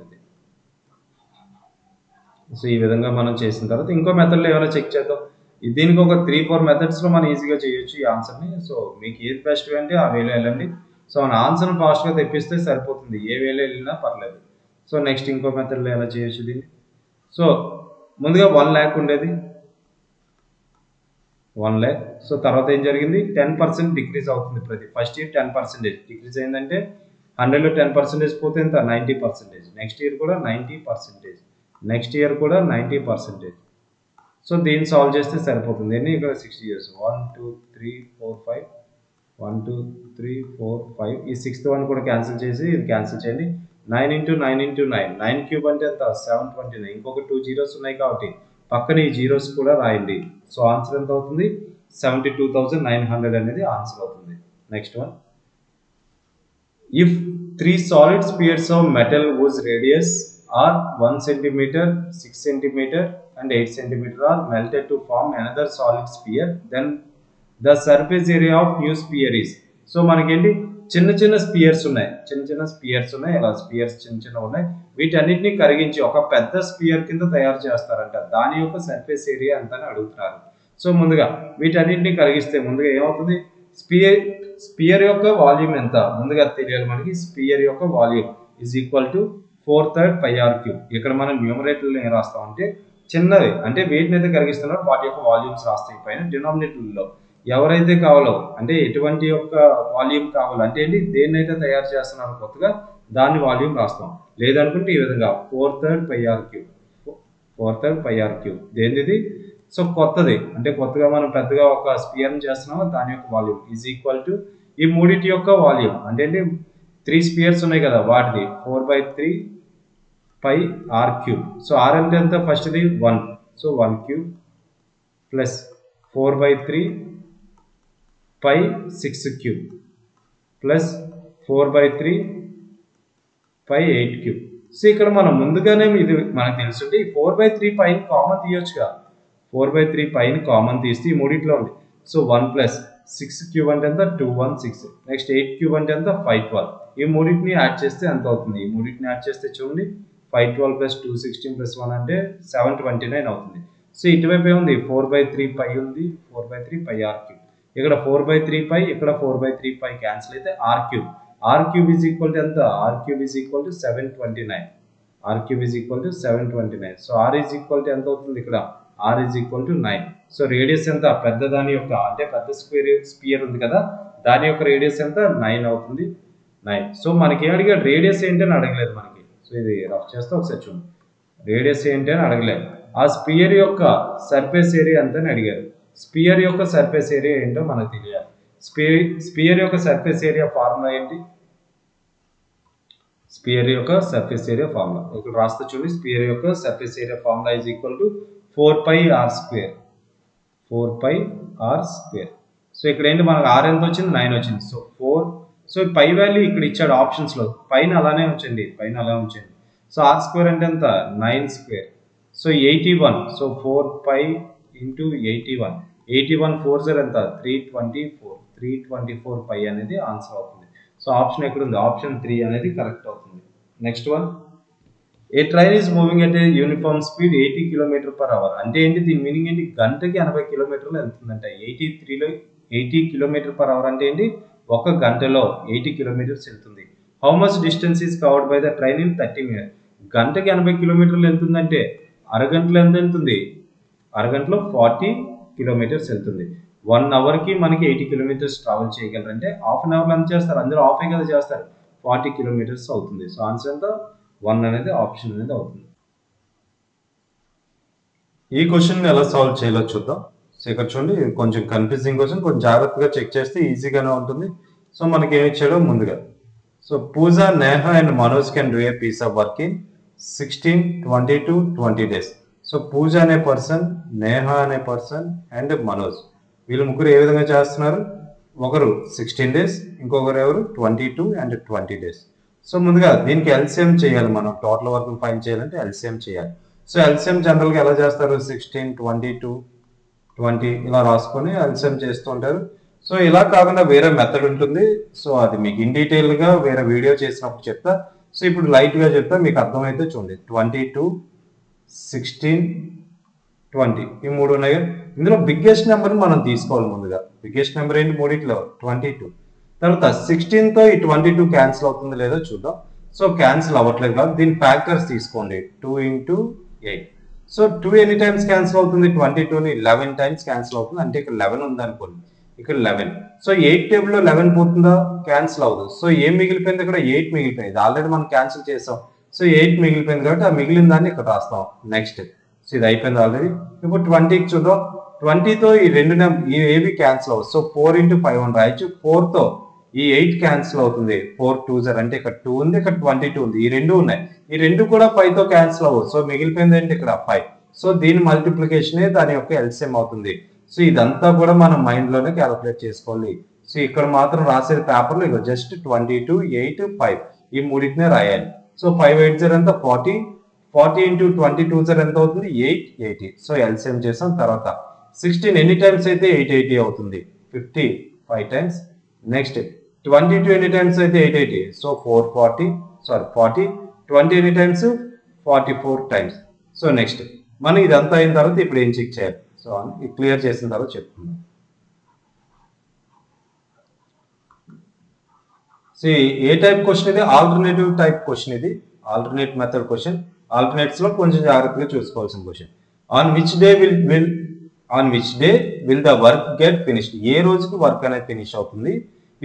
సో ఈ విధంగా మనం చేసిన తర్వాత ఇంకో మెథడ్లో ఏమైనా చెక్ చేద్దాం దీనికి ఒక 3-4 మెథడ్స్లో మనం ఈజీగా చేయొచ్చు ఈ ఆన్సర్ని సో మీకు ఏది బెస్ట్ అంటే ఆ వేలో వెళ్ళండి సో మన ఆన్సర్ని ఫాస్ట్గా తెప్పిస్తే సరిపోతుంది ఏ వేలో వెళ్ళినా పర్లేదు సో నెక్స్ట్ ఇంకో మెథడ్లో ఎలా చేయొచ్చు దీన్ని సో ముందుగా 1 lakh ఉండేది 1 lakh సో తర్వాత ఏం జరిగింది 10% డిక్రీజ్ అవుతుంది ప్రతి ఫస్ట్ ఇయర్ 10% డిక్రీజ్ అయిందంటే 100లో 10% పోతే ఎంత 90% నెక్స్ట్ ఇయర్ కూడా 90% నెక్స్ట్ ఇయర్ కూడా 90% సో దీన్ని సాల్వ్ చేస్తే సరిపోతుంది ఎన్ని ఇక్కడ 60 years 1 2 3 4 5 1 2 3 4 5 ఈ 6th one కూడా క్యాన్సిల్ చేసి ఇది క్యాన్సిల్ చేయండి 9 into 9 into 9 9 cube అంటే ఎంత 729 ఇంకొక 2 zeros ఉన్నాయి కాబట్టి పక్కన ఈ జీరోస్ కూడా రాయండి సో ఆన్సర్ ఎంత అవుతుంది 72,900 అనేది ఆన్సర్ అవుతుంది next one if 3 solid spheres of metal whose radius are 1 centimeter 6 centimeter and 8 centimeter are melted to form another solid sphere then the surface area of new sphere is so మనకేంటి చిన్న చిన్న spheres ఉన్నాయి ఇలా spheres చిన్న ఉన్నాయి వీటన్నిటిని కరిగించి ఒక పెద్ద స్పియర్ కింద తయారు చేస్తారంట దాని యొక్క సర్ఫేస్ ఏరియా ఎంత అని అడుగుతున్నారు సో ముందుగా వీటన్నిటిని కరిగిస్తే ముందుగా ఏమవుతుంది స్పియర్ యొక్క వాల్యూమ్ ఎంత ముందుగా తెలియాలి మనకి స్పియర్ యొక్క volume is equal to 4/3 pi r cube ఇక్కడ మనం న్యూమరేటర్లో ఏం రాస్తామంటే చిన్నవి అంటే వీటిని అయితే కరిగిస్తున్నారో వాటి యొక్క వాల్యూమ్స్ రాస్తాయి పైన డినామినేటర్లో ఎవరైతే కావాలో అంటే ఎటువంటి యొక్క వాల్యూమ్ కావాలో అంటే ఏంటి దేన్నైతే తయారు చేస్తున్నారో కొత్తగా దాని వాల్యూమ్ రాస్తాం లేదనుకుంటే ఈ విధంగా 4/3 pi r cube 4/3 pi r cube దేనిది so కొత్తది అంటే కొత్తగా మనం పెద్దగా ఒక స్పియర్ని చేస్తున్నామో దాని యొక్క వాల్యూమ్ ఈజ్ ఈక్వల్ టు ఈ మూడిటి యొక్క వాల్యూమ్ అంటే 3 స్పియర్స్ ఉన్నాయి కదా వాటిది 4/3 pi r cube so r అంటే ఎంత ఫస్ట్ది 1 so 1 cube plus 4/3 pi 6 cube plus 4/3 pi 8 cube so ఇక్కడ మనం ముందుగానే ఇది మనకు తెలుసుంటే ఈ 4/3 pi కామన్ తీయొచ్చుగా 4/3 pi కామన్ తీస్తే ఈ మూడిట్లో ఉంది సో 1 ప్లస్ 6 cube అంటే ఎంత 216 నెక్స్ట్ 8 cube అంటే ఎంత 512 ఈ మూడింటిని యాడ్ చేస్తే ఎంత అవుతుంది ఈ మూడింటిని యాడ్ చేస్తే చూడండి 512 ప్లస్ 216 ప్లస్ 1 అంటే 729 అవుతుంది సో ఇటువైపు ఏముంది 4/3 pi ఉంది 4/3 pi r cube ఇక్కడ 4/3 pi ఇక్కడ 4/3 pi క్యాన్సిల్ అయితే r cube is equal to ఎంత r cube is equal to 729 r cube is equal to 729 so r is equal to ఎంత అవుతుంది ఇక్కడ r is equal to 9 so radius ఎంత పెద్ద దాని యొక్క అంటే పెద్ద స్పియర్ ఉంది కదా దాని యొక్క రేడియస్ ఎంత 9 అవుతుంది 9 సో మనకి ఏం అడిగాడు రేడియస్ ఏంటి అని అడగలేదు మనకి సో ఇది రఫ్ చేస్తే ఒకసారి చూడండి రేడియస్ ఏంటి అని అడగలేదు ఆ స్పియర్ యొక్క సర్ఫేస్ ఏరియా ఎంత అని అడిగారు స్పియర్ యొక్క సర్ఫేస్ ఏరియా ఏంటో మనకు తెలియాలి స్పియర్ యొక్క సర్ఫేస్ ఏరియా ఫార్ములా ఏంటి స్పియర్ యొక్క సర్ఫేస్ ఏరియా ఫార్ములా ఇక్కడ రాస్తే చూడండి స్పియర్ యొక్క surface area formula is equal to 4 pi r square 4 pi r square so ఇక్కడ ఏంటి మనకు r ఎంత వచ్చింది 9 వచ్చింది సో 4 సో పై వాల్యూ ఇక్కడ ఇచ్చాడు ఆప్షన్స్ లో పైన అలానే ఉంచండి సో r square అంటే ఎంత 9 square so 81 so 4 pi into 81 4 ఎంత 324 pi అనేది ఆన్సర్ అవుతుంది సో ఆప్షన్ ఎక్కడ ఉంది ఆప్షన్ 3 అనేది కరెక్ట్ అవుతుంది next one A train is moving at a uniform speed 80 km/h అంటే ఏంటి దీని మీనింగ్ ఏంటి గంటకి 80 కిలోమీటర్లు వెళ్తుందంట 80 km/h అంటే ఏంటి ఒక గంటలో 80 kilometers వెళ్తుంది how much distance is covered by the train in 30 minutes గంటకి 80 kilometers వెళ్తుందంటే అరగంటలో ఎంత వెళ్తుంది అరగంటలో 40 kilometers వెళ్తుంది 1 hour కి మనకి 80 kilometers ట్రావెల్ చేయగలరంటే హాఫ్ అన్ అవర్లో ఎంత చేస్తారు అందరూ హాఫ్ ఏ కదా చేస్తారు 40 kilometers అవుతుంది సో ఆన్సర్ ఎంత 1 అనేది ఆప్షన్ అనేది అవుతుంది ఈ క్వశ్చన్ ఎలా సాల్వ్ చేయాలో చూద్దాం సో ఇక్కడ చూడండి కొంచెం కన్ఫ్యూజింగ్ క్వశ్చన్ కొంచెం జాగ్రత్తగా చెక్ చేస్తే ఈజీగానే ఉంటుంది సో మనకి ఏమి ఇచ్చాడో ముందుగా so Pooja Neha and Manoj can do a piece of work in 16, 22, 20 days so Pooja అనే పర్సన్ నేహ అనే పర్సన్ అండ్ మనోజ్ వీళ్ళు ముగ్గురు ఏ విధంగా చేస్తున్నారు ఒకరు 16 days, ఇంకొకరు ఎవరు 22 and 20 days. సో ముందుగా దీనికి ఎల్సిఎం చేయాలి, మనం టోటల్ వర్క్ ఫైండ్ చేయాలంటే ఎల్సిఎం చేయాలి. సో ఎల్సిఎం జనరల్గా ఎలా చేస్తారు, 16, 22, 20 ఇలా రాసుకొని ఎల్సిఎం చేస్తూ ఉంటారు. సో ఇలా కాకుండా వేరే మెథడ్ ఉంటుంది. సో అది మీకు ఇన్ డీటెయిల్గా వేరే వీడియో చేసినప్పుడు చెప్తా. సో ఇప్పుడు లైట్గా చెప్తా, మీకు అర్థమైతే చూడండి. 22, 16, 20 ఈ మూడు ఉన్నాయి. ఇందులో బిగ్గెస్ట్ నెంబర్ని మనం తీసుకోవాలి. ముందుగా బిగ్గెస్ట్ నెంబర్ ఏంటి మూడిట్లో 22. తర్వాత 16తో ఈ 22 క్యాన్సిల్ అవుతుంది లేదో చూద్దాం. సో క్యాన్సిల్ అవ్వట్లేదు కాదు, దీని ఫ్యాక్టర్స్ తీసుకోండి. 2 into 8. సో 2 ఎన్ని టైమ్స్ క్యాన్సిల్ అవుతుంది, 22ని 11 టైమ్స్ క్యాన్సిల్ అవుతుంది. అంటే ఇక్కడ 11 ఉంది అనుకోండి, ఇక్కడ 11. సో 8 టేబుల్లో 11 పోతుందా, క్యాన్సిల్ అవ్వదు. సో ఏం మిగిలిపోయింది, ఇక్కడ 8 మిగిలిపోయింది. ఆల్రెడీ మనం క్యాన్సిల్ చేసాం. సో 8 మిగిలిపోయింది కాబట్టి ఆ మిగిలిన దాన్ని ఇక్కడ రాస్తాం. నెక్స్ట్ సో ఇది అయిపోయింది ఆల్రెడీ. ఇప్పుడు 20కి చూద్దాం. 20తో ఈ రెండు ఈ ఏవి క్యాన్సిల్ అవ్వదు. సో 4 into 5 అని రాయొచ్చు. 4తో ఈ 8 క్యాన్సిల్ అవుతుంది. 4 2s అంటే ఇక్కడ 2 ఉంది, ఇక్కడ 22 ఉంది. ఈ రెండు ఉన్నాయి. ఈ రెండు కూడా 5తో క్యాన్సిల్ అవ్వదు. సో మిగిలిపోయింది ఏంటి, ఇక్కడ 5. సో దీని మల్టిప్లికేషనే దాని యొక్క ఎల్సిఎం అవుతుంది. సో ఇదంతా కూడా మనం మైండ్ లోనే క్యాలిక్యులేట్ చేసుకోవాలి. సో ఇక్కడ మాత్రం రాసేది పేపర్లో ఇక జస్ట్ 22, 8, 5 ఈ మూడింటినే రాయాలి. సో 5 8 0 ఎంత 40. 40 into 22 0 ఎంత అవుతుంది, 880. సో ఎల్సిఎం చేసాం. తర్వాత 16 ఎన్ని టైమ్స్ అయితే 880 అవుతుంది, 55 టైమ్స్. నెక్స్ట్ 22 ఎన్ని టైమ్స్ అయితే 880. సో 40. 20 ఎన్ని టైమ్స్ 44 టైమ్స్. సో నెక్స్ట్ మనం ఇదంతా అయిన తర్వాత ఇప్పుడు ఏం చెక్ చేయాలి. సో క్లియర్ చేసిన తర్వాత చెప్తున్నాం. సో ఏ టైప్ క్వశ్చన్ ఇది, ఆల్టర్నేటివ్ టైప్ క్వశ్చన్ ఇది, ఆల్టర్నేట్ మెథడ్ క్వశ్చన్. ఆల్టర్నేట్స్ లో కొంచెం జాగ్రత్తగా చూసుకోవాల్సిన question. On which day will the work get finished, ఏ రోజుకి వర్క్ అనేది ఫినిష్ అవుతుంది.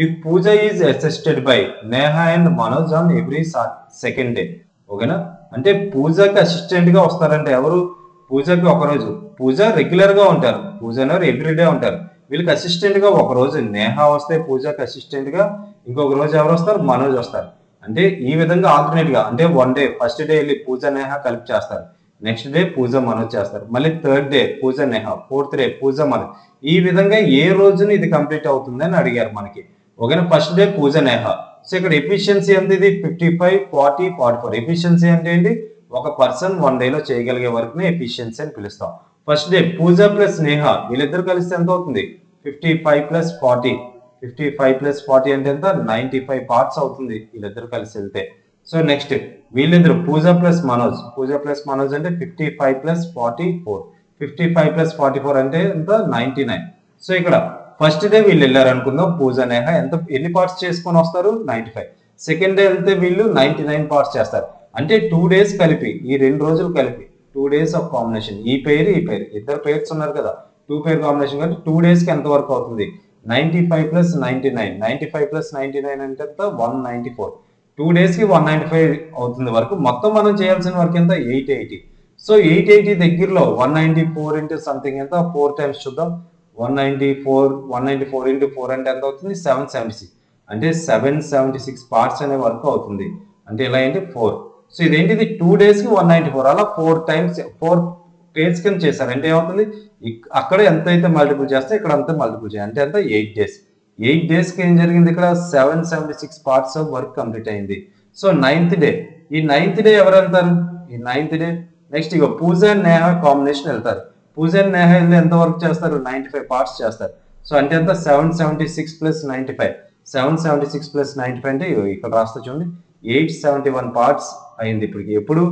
If Pooja is assisted by Neha and Manoj on every second day. ఓకేనా, అంటే పూజకి అసిస్టెంట్ గా వస్తారంటే ఎవరు, పూజకి ఒకరోజు, పూజ రెగ్యులర్ గా ఉంటారు, పూజ అనేవారు ఎవ్రీడే ఉంటారు. వీళ్ళకి అసిస్టెంట్ గా ఒక రోజు నేహా వస్తే పూజకి అసిస్టెంట్ గా, ఇంకొక రోజు ఎవరు వస్తారు, మనోజ్ వస్తారు. అంటే ఈ విధంగా ఆల్టర్నేట్ గా, అంటే వన్ డే ఫస్ట్ డే వెళ్ళి పూజ నేహా కలిపి చేస్తారు, నెక్స్ట్ డే పూజ మనోజ్ చేస్తారు, మళ్ళీ థర్డ్ డే పూజ నేహా, ఫోర్త్ డే పూజ మనోజ్. ఈ విధంగా ఏ రోజున ఇది కంప్లీట్ అవుతుంది అని అడిగారు మనకి. ఓకేనా, ఫస్ట్ డే పూజ నేహా. సో ఇక్కడ ఎఫిషియన్సీ ఎంత, ఇది 55, 40, 44. ఎఫిషియన్సీ అంటే ఏంటి, ఒక పర్సన్ వన్ డేలో చేయగలిగే వర్క్ ని ఎఫిషియన్సీ అని పిలుస్తాం. ఫస్ట్ డే పూజ ప్లస్ నేహా వీళ్ళిద్దరు కలిస్తే ఎంత అవుతుంది, 55 + 40. 55 + 40 అంటే ఎంత, 95 పార్ట్స్ అవుతుంది వీళ్ళిద్దరు కలిసి వెళ్తే. సో నెక్స్ట్ వీళ్ళిద్దరు పూజ ప్లస్ మనోజ్ అంటే 55 + 44. 55 + 44 అంటే ఎంత, 99. సో ఇక్కడ ఫస్ట్ డే వీళ్ళు వెళ్ళారు అనుకుందాం, పూజ నేహ ఎన్ని పార్ట్స్ చేసుకొని వస్తారు, 95. సెకండ్ డే వెళ్తే వీళ్ళు 99 పార్ట్స్ చేస్తారు. అంటే 2 days కలిపి, ఈ 2 రోజులు కలిపి 2 days ఆఫ్ కాంబినేషన్. ఈ పేరు ఇద్దరు పేర్స్ ఉన్నారు కదా, 2 pair కాంబినేషన్ కాబట్టి 2 days కి ఎంత వరకు అవుతుంది, 95 + 99. 95 + 99 అంటే ఎంత, 194. 2 days కి 195 అవుతుంది వరకు. మొత్తం మనం చేయాల్సిన వర్క్ ఎంత, 880. సో 880 దగ్గరలో 194 into సంథింగ్ ఎంత, 4 times చూద్దాం. 194 into 4 అంటే ఎంత అవుతుంది, 776. అంటే 776 పార్ట్స్ అనే వర్క్ అవుతుంది. అంటే ఇలా ఏంటి 4. సో ఇదేంటిది 2 days కి 194, అలా 4 times 4 days కింద చేశారు. అంటే ఏమవుతుంది, అక్కడ ఎంత అయితే మల్టిపుల్ చేస్తే ఇక్కడ అంతా మల్టిపుల్ చేయాలి. అంటే ఎంత, 8 days. 8 days కి ఏం జరిగింది, ఇక్కడ 776 పార్ట్స్ ఆఫ్ వర్క్ కంప్లీట్ అయింది. సో 9th డే, ఈ 9th డే ఎవరు వెళ్తారు, ఈ 9th డే నెక్స్ట్ ఇక పూజ నేహ కాంబినేషన్ వెళ్తారు. పూజ నేహ వెళ్ళి ఎంత వర్క్ చేస్తారు, 95 పార్ట్స్ చేస్తారు. సో అంటే ఎంత, 776 + 95. 776 + 95 అంటే ఇక్కడ రాస్తా చూడండి, 871 పార్ట్స్ అయింది ఇప్పటికి. ఎప్పుడు,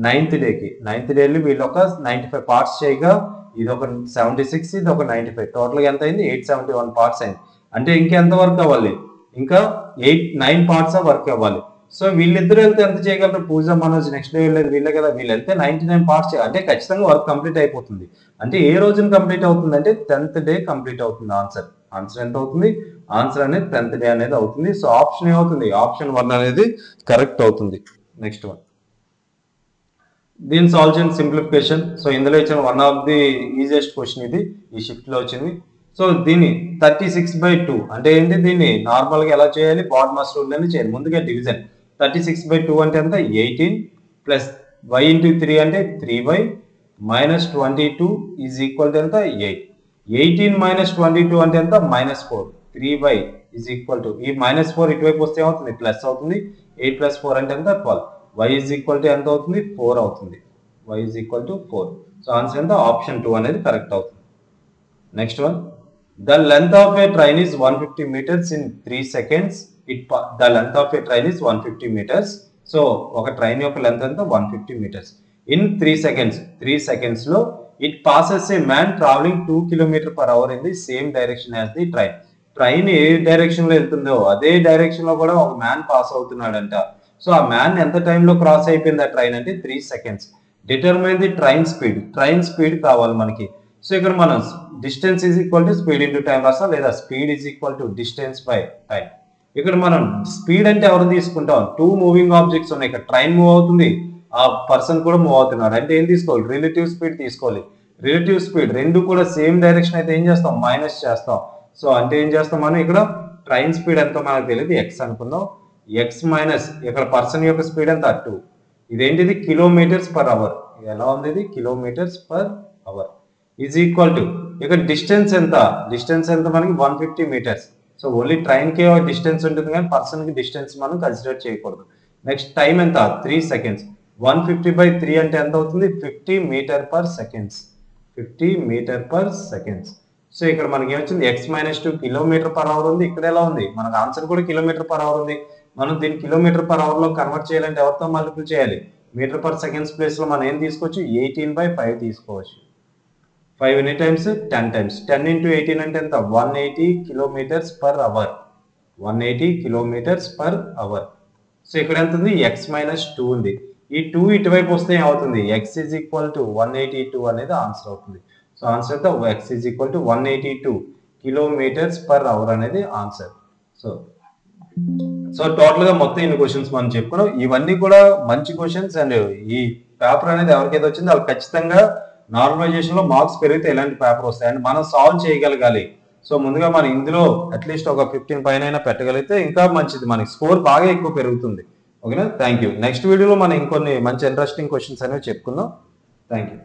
9th డేకి. 9th డే వీళ్ళు ఒక 95 పార్ట్స్ చేయగా, ఇది ఒక 76, ఇది ఒక 95, టోటల్గా ఎంత అయింది, 871 పార్ట్స్ అయింది. అంటే ఇంకెంత వర్క్ అవ్వాలి, ఇంకా 9 పార్ట్స్ ఆఫ్ వర్క్ అవ్వాలి. సో వీళ్ళిద్దరు వెళ్తే ఎంత చేయగలరు, పూజ మనోజ్ నెక్స్ట్ డే వెళ్ళేది వీళ్ళే కదా, వీళ్ళు వెళ్తే 99 పార్ట్స్ అంటే ఖచ్చితంగా వర్క్ కంప్లీట్ అయిపోతుంది. అంటే ఏ రోజున కంప్లీట్ అవుతుంది అంటే 10th డే కంప్లీట్ అవుతుంది. ఆన్సర్ ఎంత అవుతుంది, ఆన్సర్ అనేది 10th డే అనేది అవుతుంది. సో ఆప్షన్ ఏమవుతుంది, ఆప్షన్ 1 అనేది కరెక్ట్ అవుతుంది. నెక్స్ట్ వన్, దీని సాల్వ్ సింప్లిఫికేషన్. సో ఇందులో ఇచ్చిన one of the easiest question ఇది, ఈ షిఫ్ట్ లో వచ్చింది. సో దీన్ని 36/2 అంటే ఏంటి, దీన్ని నార్మల్ గా ఎలా చేయాలి, బాడ్మాస్ రూల్ అని చేయాలి. ముందుగా డివిజన్, 36/2 అంటే ఎంత, 18 + y × 3 అంటే 3y -22 ఈజ్ ఈక్వల్ టు ఎంత, 8. 18 - 22 అంటే ఎంత, -4. 3y is equal to ఈ -4 ఇటువైపు వస్తే ఏమవుతుంది ప్లస్ అవుతుంది 8 + 4 అంటే ఎంత 12 y is equal to ఎంత అవుతుంది 4 అవుతుంది y is equal to 4 so answer ఎంత ఆప్షన్ 2 అనేది కరెక్ట్ అవుతుంది next one the length of a train is 150 meters in 3 seconds the length of a train is 150 meters so ఒక train యొక్క length ఎంత 150 meters in 3 seconds లో it passes a man traveling 2 km/h in the same direction as the train train A direction లో వెళ్తుందో అదే direction లో కూడా ఒక మ్యాన్ పాస్ అవుతున్నాడంట సో ఆ మ్యాన్ ఎంత టైంలో క్రాస్ అయిపోయింది ఆ ట్రైన్ అంటే 3 seconds determine the train speed కావాలి మనకి సో ఇక్కడ మనం distance is equal to speed into time రాస్తాం లేదా speed is equal to distance by time ఇక్కడ మనం స్పీడ్ అంటే ఎవరు తీసుకుంటాం 2 మూవింగ్ ఆబ్జెక్ట్స్ ఉన్నాయి ఇక్కడ ట్రైన్ మూవ్ అవుతుంది ఆ పర్సన్ కూడా మూవ్ అవుతున్నాడు అంటే ఏం తీసుకోవాలి రిలేటివ్ స్పీడ్ తీసుకోవాలి రిలేటివ్ స్పీడ్ రెండు కూడా సేమ్ డైరెక్షన్ అయితే ఏం చేస్తాం మైనస్ చేస్తాం సో అంటే ఏం చేస్తాం మనం ఇక్కడ ట్రైన్ స్పీడ్ ఎంతో మనకు తెలియదు x అనుకుందాం x మైనస్ ఇక్కడ పర్సన్ యొక్క స్పీడ్ ఎంత 2 ఇదేంటిది km/h ఎలా ఉంది ఇది km/h ఈజ్ ఈక్వల్ టు ఇక్కడ డిస్టెన్స్ ఎంత మనకి 150 meters సో ఓన్లీ ట్రైన్ కే డిస్టెన్స్ ఉంటుంది కానీ పర్సన్ కి డిస్టెన్స్ మనం కన్సిడర్ చేయకూడదు నెక్స్ట్ టైం ఎంత 3 seconds 150/3 అంటే ఎంత అవుతుంది 50 meter/seconds సో ఇక్కడ మనకి ఏమొచ్చింది x - 2 km/h ఉంది ఇక్కడ ఎలా ఉంది మనకు ఆన్సర్ కూడా km/h ఉంది మనం దీన్ని km/h లో కన్వర్ట్ చేయాలంటే ఎవరితో మల్టిపుల్ చేయాలి మీటర్/సెకండ్స్ ప్లేస్ లో మనం ఏం తీసుకోవచ్చు 18/5 తీసుకోవచ్చు 5 ఎన్ని టైమ్స్ 10 టైమ్స్ 10 into 18 అంటే ఎంత 180 km/h 180 km/h సో ఇక్కడ ఎంత ఉంది x - 2 ఉంది ఈ 2 ఇటువైపు వస్తే ఏమవుతుంది x is equal to 182 అనేది ఆన్సర్ అవుతుంది సో ఆన్సర్ ఎంత x is equal to 182 km/h అనేది ఆన్సర్ సో టోటల్ గా మొత్తం ఇన్ని క్వశ్చన్స్ మనం చెప్పుకున్నాం ఇవన్నీ కూడా మంచి క్వశ్చన్స్ అండ్ ఈ పేపర్ అనేది ఎవరికైతే వచ్చిందో వాళ్ళు ఖచ్చితంగా నార్మలైజేషన్ లో మార్క్స్ పెరిగితే ఎలాంటి పేపర్ వస్తాయి అండ్ మనం సాల్వ్ చేయగలగాలి సో ముందుగా మనం ఇందులో అట్లీస్ట్ ఒక 15 పైన పెట్టగలిగితే ఇంకా మంచిది మనకి స్కోర్ బాగా ఎక్కువ పెరుగుతుంది ఓకేనా థ్యాంక్ యూ నెక్స్ట్ వీడియోలో మనం ఇంకొన్ని మంచి ఇంట్రెస్టింగ్ క్వశ్చన్స్ అనేవి చెప్పుకుందాం థ్యాంక్ యూ